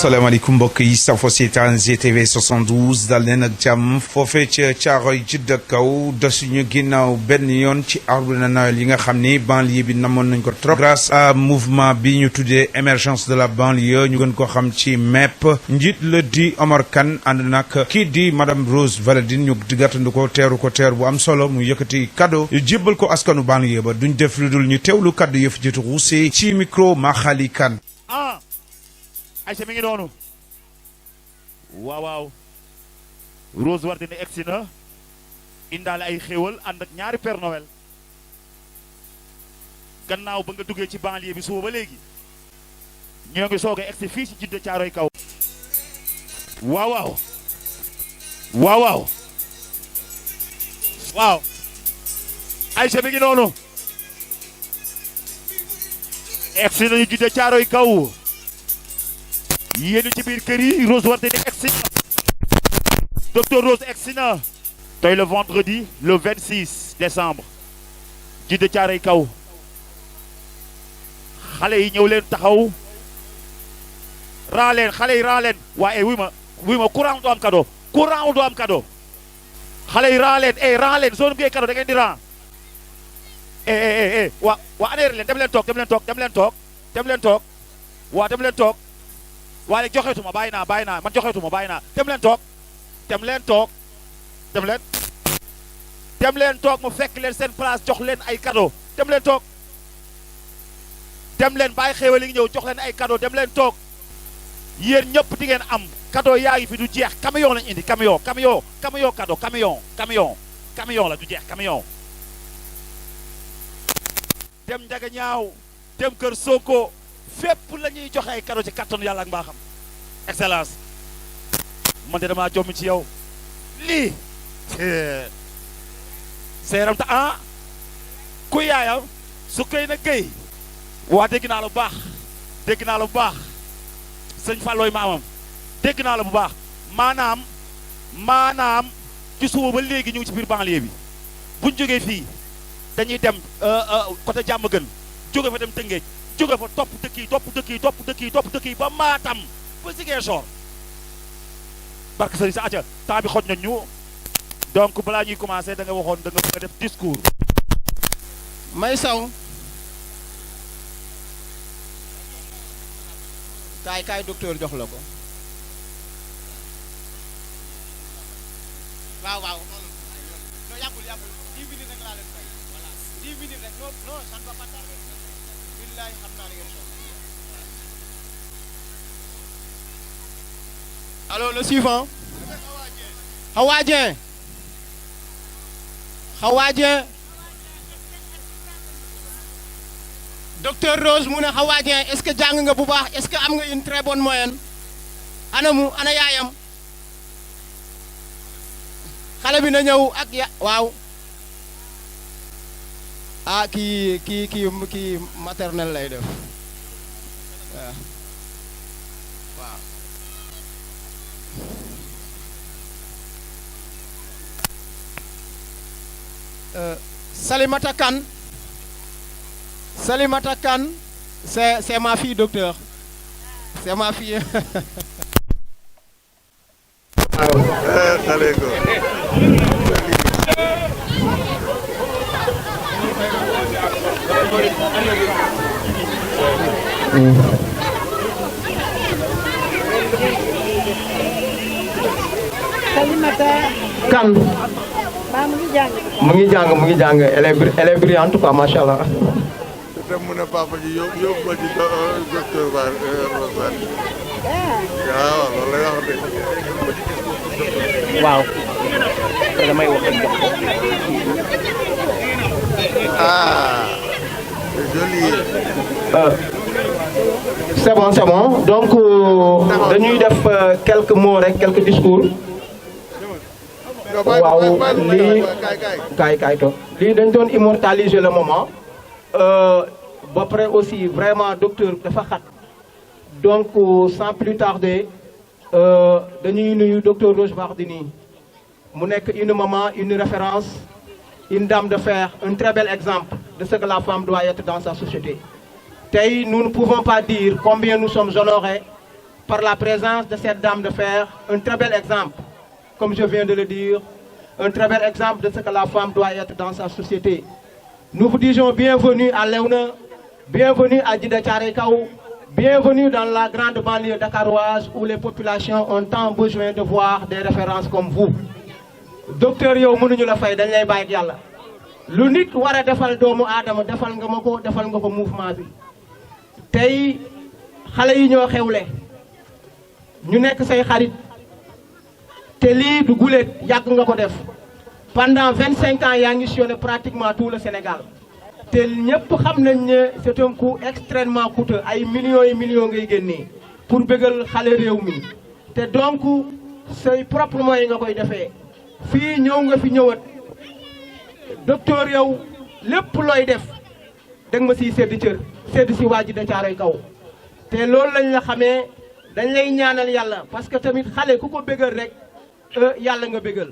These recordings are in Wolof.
salaamaaleykum mbokk yi safo seetaan GTV 72 dal leen ak jàmm foofee ca Caaroy jidda kaw desuñu ginnaaw benn yoon ci arbre de Noël yi nga xam ni banlieue bi namoon nañ ko trop grâce à mouvement bi ñu tuddee émergence de la banlieue ñu gën ko xam ci MEP njiit la di Omar Kane ànd nag kii di madame Rose Valadine ñu di gàttandu ko teeru bu am solo mu yëkkati cadeau jébbal ko askanu banlieue ba duñ def lu dul ñu teewlu kaddu yëf jiitu ruusee ci micro Maxali Kane. Aïcha mi ngi noonu waaw waaw Rose Wardini egsi na indaale ay xéewal ànd ak ñaari Père Noël gannaaw ba nga duggee ci banlieue bi suba ba léegi ñoo ngi soog a egsi fii ci Jidda Caaroy kaw waaw waaw waaw waaw waaw Aïcha mi ngi noonu egsi nañu Jidda Caaroy kaw yéen ci biir kër yi Rose Wardini egsi na docteur Rose egsi na tey le vendredi le 26 décembre Jidda Caaroy kaw xale yi ñëw leen taxaw ran leen xale yi ran leen waaye wuy ma courant du am cadeau courant du am cadeau xale yi ran leen zone bi cadeau da ngeen di ran waa aneer leen dem leen toog waa dem leen toog waaye joxeetuma bàyyi naa man joxeetuma bàyyi naa dem leen toog mu fekk leen seen place jox leen ay cadeau dem leen bàyyi xéewal yi ngi ñëw jox leen ay cadeau dem leen toog yéen ñëpp di ngeen am cadeau yaa ngi fi du jeex camion lañ indi camion cadeau camion la du jeex camion dem Njaga Ñaaw dem Kër Sonko fépp la ñuy joxe ay cadeau ci kattanu yàlla ak mbaaxam excellence man de damaa jommi ci yow lii seeram ta ku yaayam su koy na géy waa dégg naa la bu baax sëñ Fallooy maamam dégg naa la bu baax maanaam ci suba ba léegi ñu ngi ci biir banlieue bi buñ jógee fii dañuy dem côté Diamaguène jóge fa dem Tëngéej jóge fa topp dëkk yi ba Matam ba Ziguinchor barke sëriñ sa acca temps bi xoj nañu donc balaa ñuy commencé da nga waxoon da nga bëgg a def discours may saw kaay docteur jox la ko waaw non yàggul 10 minutes rek laa leen fay voilà 10 minutes rek non ça ne va pas tarder billahi xam naa la ngeen soxla alors le suivant Hawa Dieng docteur Rose mu ne Hawa Dieng est-ce que jàng nga bu baax est-ce que am nga une très bonne moyenne ana yaayam xale bi na ñëw ak waaw kii maternelle lay def waaw Salimata Kane c'est ma fille docteur c'est ma fille Salimata Kane mu ngi jàng elle est brillante quoi machallah dem mu ne papa ji yóbbu ma ci docteur Rose Wardini waaw loolu la wax de waaw damay wax ak c'est joli c'est bon donc dañuy def quelques mots rek quelques discours waaw lii kaay toog lii dañ doon immortaliser le moment ba pare aussi vraiment docteur dafa xat donc sans plus tarder dañuy nuyu docteur Rose Wardini mu nekk une maman une référence une dame de fer un très bel exemple de ce que la femme doit être dans sa société tey nous ne pouvons pas dire combien nous sommes honorés par la présence de cette dame de fer, un très bel exemple, comme je viens de le dire, un très bel exemple de ce que la femme doit être dans sa société. Nous vous disons bienvenue à Léona, bienvenue à Djiddah Thiaroye Kao, bienvenue dans la grande banlieue dakaroise où les populations ont tant besoin de voir des références comme vous. Docteur yow mënuñu la fay dañ lay bàyyi ak yàlla lu nit war a defal doomu aadama defal nga ma ko defal nga ko mouvement bi tey xale yi ñoo xewle ñu nekk say xarit te lii du guléet yàgg nga ko def pendant 25 ans yaa ngi sillonné pratiquement tout le Sénégal te ñëpp xam nañ ne c'est un coût extrêmement coûteux ay millions et millions ngay génnee pour bëggal xale réew mi te donc say propre moyens nga koy defee fii ñëw nga fi ñëwat docteur yow lépp looy def da nga ma siy sedd cër sedd si waa Djiddah Thiaroye Kao te loolu lañ la xamee dañ lay ñaanal yàlla parce que tamit xale ku ko bëggal rek yàlla nga bëggal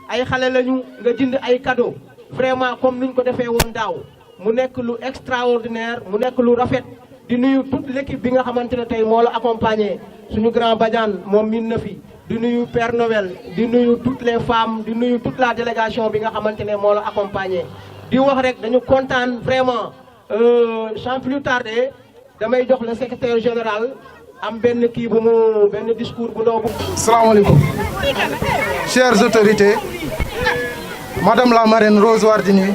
ay xale lañu nga jënd ay cadeau vraiment comme niñ ko defee woon daaw mu nekk lu extraordinaire mu nekk lu rafet di nuyu toute l'équipe bi nga xamante ne tey moo la accompagné suñu grand Badiane moom min na fi di nuyu Père Noël di nuyu toutes les femmes di nuyu toute la délégation bi nga xamante ne moo la accompagné di wax rek dañu kontaan vraiment sans plus tarder damay jox le secrétaire général am benn kii bu mu benn discours bu ndaw bu. Salaamaaleykum. Chères autorités, Madame la marraine Rose Wardini,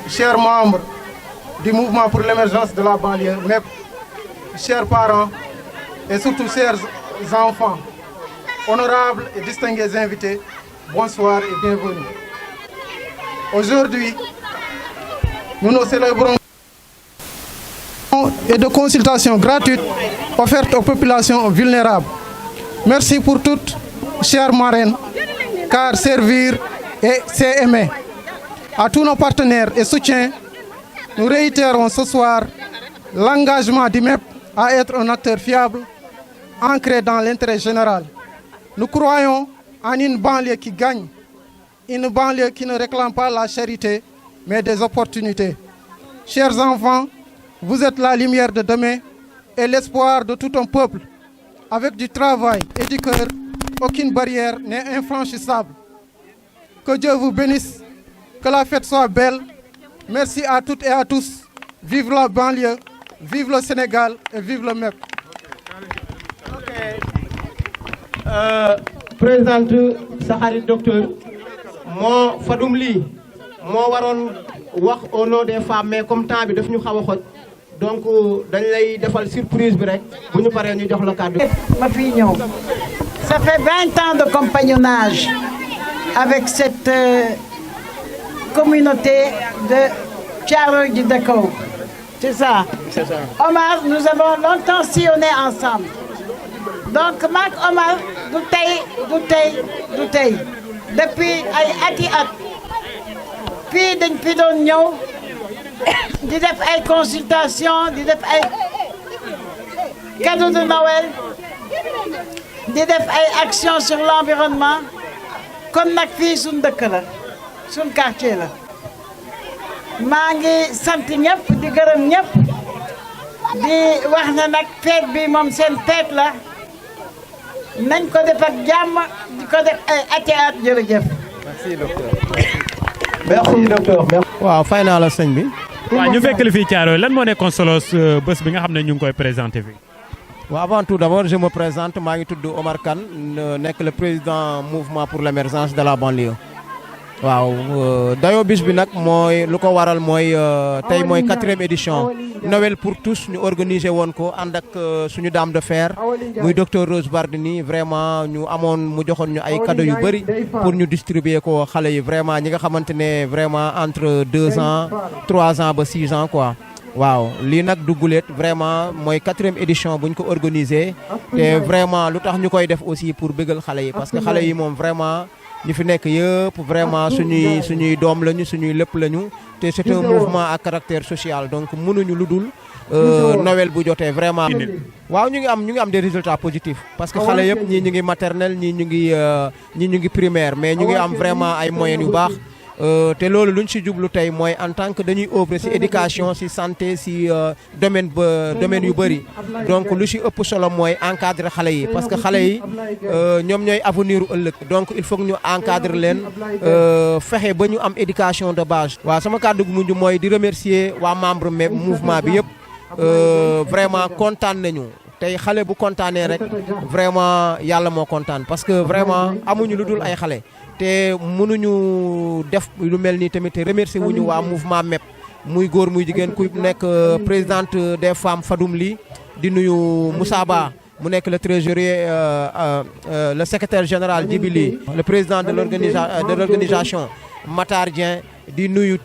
chers membres du mouvement pour l'émergence de la banlieue, MEP, chers parents et surtout chers enfants, honorables et distingués invités, bonsoir et bienvenue. Aujourd'hui, nous nous célébrons et de consultations gratuites offertes aux populations vulnérables. Merci pour toutes, chères marraines, car servir et c'est aimer. À tous nos partenaires et soutiens, nous réitérons ce soir l'engagement du MEP à être un acteur fiable, ancré dans l'intérêt général. Nous croyons en une banlieue qui gagne, une banlieue qui ne réclame pas la charité, mais des opportunités. Chers enfants, vous êtes la lumière de demain et l'espoir de tout un peuple. Avec du travail et du cœur, aucune barrière n'est infranchissable. Que Dieu vous bénisse, que la fête soit belle. Merci à toutes et à tous. Vive la banlieue, vive le Sénégal et vive le MEP. Présidente sa xarit docteur moo Fadoum lii moo waroon wax au nom des femmes mais comme temps bi daf ñu xaw a xoj donc dañ lay defal surprise bi rek bu ñu paree ñu jox la kàddu. ma fii ñëw ça fait 20 ans de compagnonnage avec cette communauté de Thiaroye Djiddah Kao. C'est ça. C'est ça. Omar, nous avons longtemps sillonné ensemble. Donc Mac Omar du tey depuis ay ati at fii dañ fi doon ñëw di def ay consultation di def ay cadeaux de Noël di def ay actions sur l'environnement kon nag fii suñ dëkk la suñ quartier la maa ngi sant ñëpp di gërëm ñëpp di wax na nag fête bi moom seen fête la nañ ko def ak jàmm di ko def ay ati at jërëjëf. Merci docteur. Merci docteur. waaw fay naa la sëñ bi. waaw ñu fekk li fii Thiaroye lan moo nekkoon solo bés bi nga xam ne ñu ngi koy présenté fii. waaw avant tout d'abord je me présente maa ngi tudd Omar Kane nekk le président mouvement pour l'émergence de la banlieue. waaw dayoo bis bi nag mooy lu ko waral mooy tey mooy 4e édition Noël pour tous ñu organiser woon ko ànd ak suñu dame de fer muy docteur Rose Wardini vraiment ñu amoon mu joxoon ñu ay cadeaux yu bëri pour ñu distribuer ko xale yi vraiment ñi nga xamante ne vraiment entre 2 ans 3 ans ba 6 ans quoi. waaw lii nag dugguleet vraiment mooy 4e édition bu ñu ko organiser te vraiment lu tax ñu koy def aussi pour bëggal xale yi parce que xale yi moom vraiment. ñi fi nekk yëpp vraiment suñuy doom lañu suñuy lépp lañu te c'est un mouvement à caractère social donc mënuñu lu dul Noël bu jotee vraiment. waaw ñu ngi am des résultats positifs. parce que xale yëpp ñii ñu ngi maternelle ñii ñu ngi primaire mais ñu ngi am vraiment ay moyens yu baax te loolu luñ si jublu tey mooy en tant que dañuy œuvrer si éducation si santé si domaine yu bëri donc lu si ëpp solo mooy encadrer xale yi parce que xale yi ñoom ñooy avenir u ëllëg donc il faut que ñu encadrer leen fexe ba ñu am éducation de base. waaw sama kàddu gu mujj mooy di remercier waa membre mouvement bi yëpp vraiment kontaan nañu. tey xale bu kontaanee rek vraiment yàlla moo kontaan parce que vraiment amuñu lu dul ay xale te mënuñu def lu mel nii tamit remercier wuñu waa mouvement MEP muy góor muy jigéen ku nekk présidente des femmes Fadoum Ly di nuyu Moussa Ba mu nekk le trésorier le secrétaire général Djibi Ly le président de l'organisation Matar Dieng di nuyu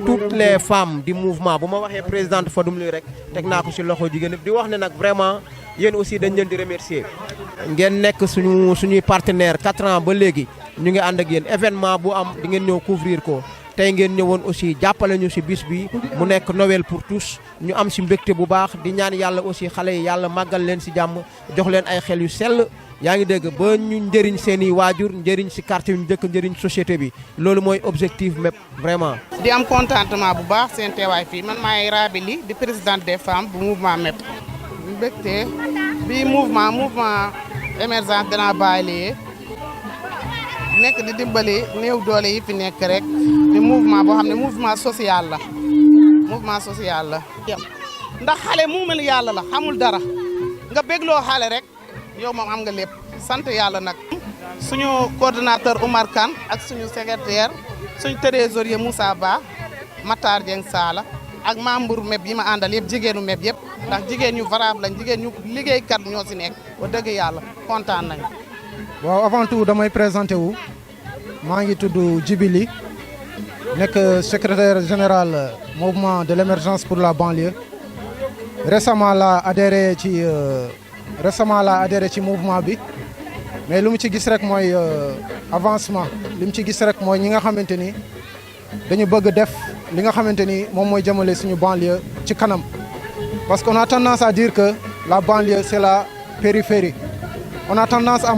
toutes les femmes du mouvement bu ma waxee présidente Fadoum Ly rek teg naa ko ci loxo jigéen di wax ne nag vraiment yéen aussi dañ leen di remercier ngeen nekk suñuy partenaire 4 ans ba léegi ñu ngi ànd ak yéen événement bu am di ngeen ñëw couvrir ko tey ngeen ñëwoon aussi jàppale ñu ci bis bi mu nekk Noël pour tous ñu am ci mbégte bu baax di ñaan yàlla aussi xale yi yàlla màggal leen ci jàmm jox leen ay xel yu sell yaa ngi dégg ba ñu njëriñ seen i waajur njëriñ ci quartier yu njëkk njëriñ société bi loolu mooy objectif MEP vraiment. di am contentement bu baax seen teewaay fii man maay Rabi Ly di présidente des femmes bu mouvement MEP. mbégte bi mouvement émergence de la banlieue nekk di dimbali néew doole yi fi nekk rek di mouvement boo xam ne mouvement social la ndax xale muumel yàlla la xamul dara nga bégloo xale rek. yow moom am nga lépp sant yàlla nag suñu coordonnateur Oumar Kane ak suñu secrétaire suñu trésorier Moussa Ba Matar Dieng Sala ak membre MEP yi ma àndal yëpp jigéenu MEP yëpp ndax jigéen ñu valable lañ jigéen ñu liggéeykat ñoo si nekk ba dëgg yàlla kontaan nañ waaw avant tout damay présenté wu maa ngi tudd Djibi Ly nekk secrétaire général mouvement de l'émergence pour la banlieue récemment la adhéré ci mouvement bi mais lu mu ci gis rek mooy avancement li mu ci gis rek mooy ñi nga xamante ni dañu bëgg def li nga xamante ni moom mooy jëmale suñu banlieue ci kanam parce qu'on a tendance à dire que la banlieue c'est la périphérie on a tendance à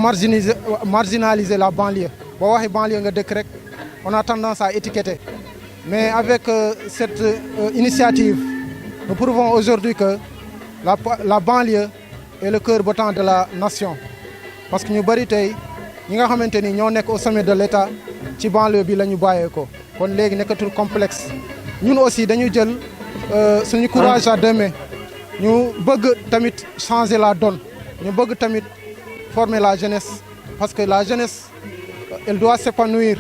marginaliser la banlieue boo waxee banlieue nga dëkk rek on a tendance à étiqueter mais avec cette initiative nous prouvons aujourd'hui que la banlieue est le cœur battant de la nation parce que ñu bari tey ñi nga xamante ni ñoo nekk au sommet de l'État ci banlieue bi la ñu bàyyee ko kon léegi nekkatul complexe ñun aussi dañu jël suñu courage à deux mains ñu bëgg tamit changer la donne ñu bëgg tamit former la jeunesse parce que la jeunesse elle doit s'épanouir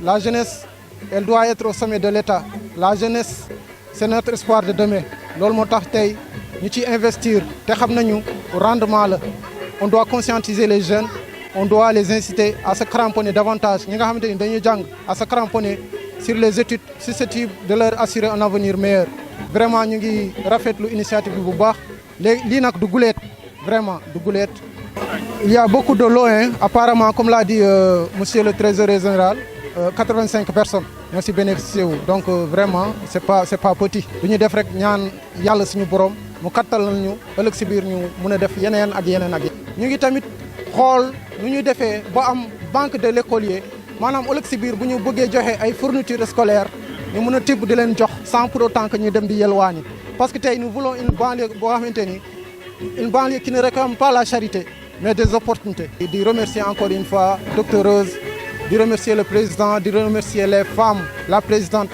la jeunesse elle doit être au sommet de l'État la jeunesse c'est notre espoir de demain loolu moo tax tey ñu ciy investir te xam nañu rendement la on doit conscientiser les jeunes on doit les inciter à se cramponner davantage ñi nga xamante ni dañuy jàng à se cramponner sur les études susceptibles de leur assurer un avenir meilleur vraiment ñu ngi rafetlu initiative bi bu baax léegi lii nag du guleet vraiment du guleet il y a beaucoup de lots apparemment comme l'a dit monsieur le trésorier général 85 personnes ñoo ci bénéficié wu donc vraiment c'est pas petit du ñu def rek ñaan yàlla suñu borom mu kattal ñu ëllëg ci biir ñu mun a def yeneen ak yeneen ak ñu ngi tamit xool nu ñu defee ba am banque de l'écolier maanaam ëllëg ci biir bu ñu bëggee joxe ay fournitures scolaires ñu mun a tibb di leen jox sans pour autant que ñu dem di yelwaani parce que tey nous voulons une banlieue boo xamante ni une banlieue qui ne réclame pas la charité mais des opportunités. di remercier encore une fois Docteur Rose di remercier le président di remercier les femmes la présidente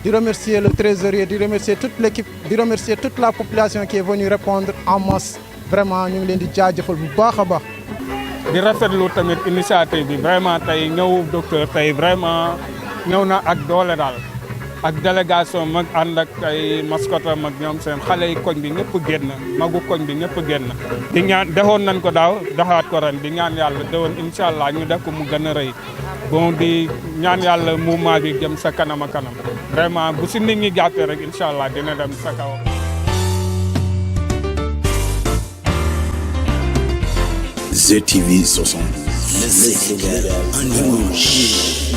di remercier le trésorier di remercier toute l'équipe di remercier toute la population qui est venue répondre en masse vraiment ñu ngi leen di jaajëfal bu baax a baax. di rafetlu tamit initiative bi vraiment tey ñëw docteur tey vraiment ñëw na ak doole daal ak délégation mag ànd ak ay mascotam ak ñoom seen xale yi koñ bi ñëpp génn magu koñ bi ñëpp génn di ñaan defoon nañ ko daaw doxaat ko ren di ñaan yàlla déwén incha allah ñu def ko mu gën a rëy bon di ñaan yàlla mouvement bi jëm sa kanam a kanam vraiment bu si nit ñi jàppee rek incha allah dina dem sa kaw. ZTV 60, le Sénégal en image.